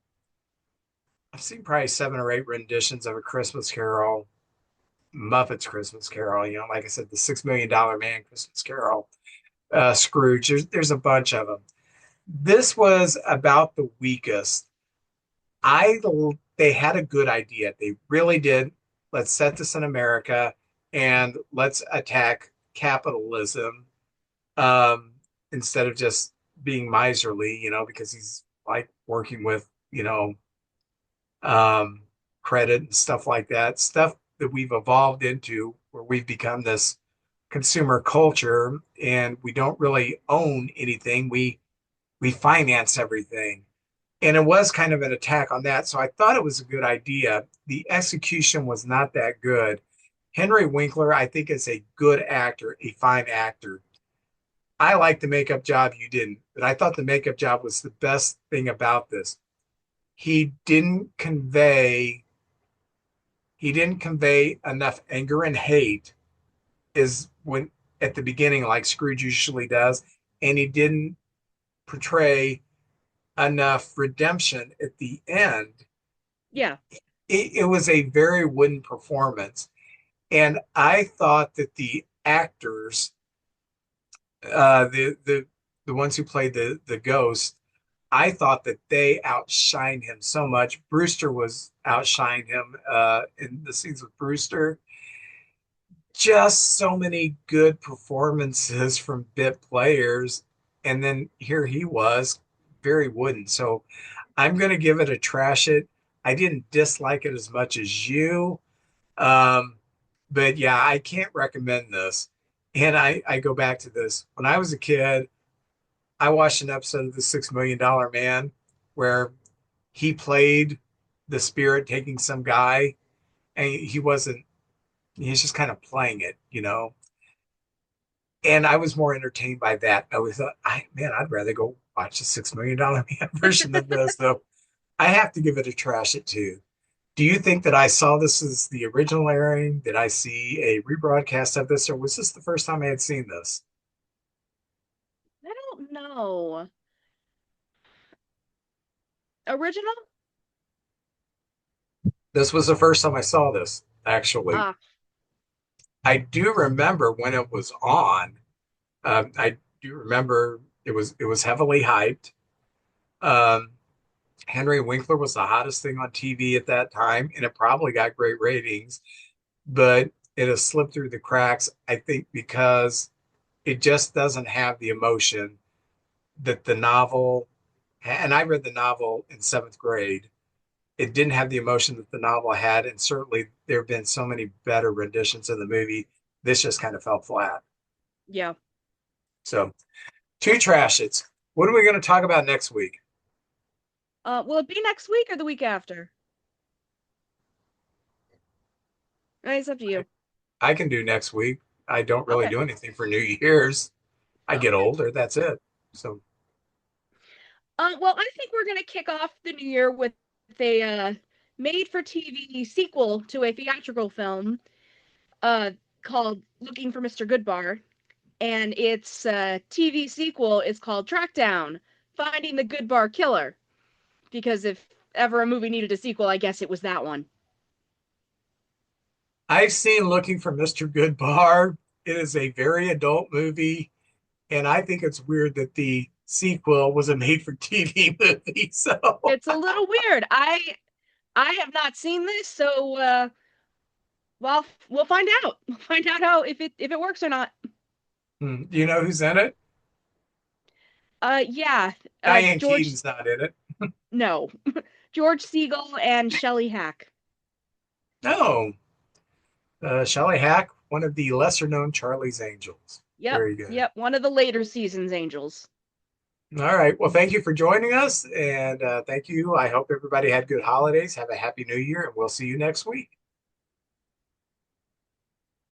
probably 7 or 8 renditions of A Christmas Carol, Muppets Christmas Carol. Like I said, the $6 Million Man Christmas Carol, Scrooge. There's a bunch of them. This was about the weakest. I They had a good idea. They really did. Let's set this in America and let's attack capitalism, um, instead of just being miserly, because he's like working with, um, credit and stuff like that. Stuff that we've evolved into where we've become this consumer culture and we don't really own anything. We finance everything. And it was kind of an attack on that. So I thought it was a good idea. The execution was not that good. Henry Winkler, I think, is a good actor, a fine actor. I like the makeup job, you didn't, but I thought the makeup job was the best thing about this. He didn't convey he didn't convey enough anger and hate is when at the beginning, like Scrooge usually does, and he didn't portray enough redemption at the end. Yeah. It was a very wooden performance. And I thought that the actors, the ones who played the ghost, I thought that they outshined him so much. Brewster was outshined him in the scenes with Brewster. Just so many good performances from bit players, and then here he was, very wooden. So I'm going to give it a trash it. I didn't dislike it as much as you. Um, but yeah, I can't recommend this. And I go back to this. When I was a kid, I watched an episode of The $6 Million Man where he played the spirit taking some guy, and he's just kind of playing it. And I was more entertained by that. I was man, I'd rather go watch the $6 Million Man version of this. So I have to give it a trash it too. Do you think that I saw this as the original airing? Did I see a rebroadcast of this, or was this the first time I had seen this? I don't know. Original? This was the first time I saw this, actually. Ah, I do remember when it was on. I do remember it was heavily hyped. Um, Henry Winkler was the hottest thing on TV at that time, and it probably got great ratings, but it has slipped through the cracks, I think, because it just doesn't have the emotion that the novel, and I read the novel in 7th grade. It didn't have the emotion that the novel had, and certainly there have been so many better renditions of the movie. This just kind of fell flat. yeah. So, two trash its. What are we going to talk about next week? Will it be next week or the week after? It's up to you. I can do next week. I don't really Okay. do anything for New Year's. I get Okay. older. That's it. So Well, I think we're gonna kick off the new year with a made-for-TV sequel to a theatrical film uh called Looking for Mr. Goodbar, and its TV sequel is called Trackdown: Finding the Goodbar Killer. Because if ever a movie needed a sequel, I guess it was that one. I've seen Looking for Mr. Goodbar. It is a very adult movie, and I think it's weird that the sequel was a made-for-TV movie. So, It's a little weird. I have not seen this, so well, we'll find out. We'll find out how if it works or not. do you know who's in it? Yeah, Diane George, Keaton's not in it. no, George Siegel and Shelley Hack. No, Shelley Hack, one of the lesser-known Charlie's Angels. Yep, Very good. yep, one of the later seasons Angels. All right. Well, thank you for joining us, and thank you. I hope everybody had good holidays. Have a happy New Year, and we'll see you next week.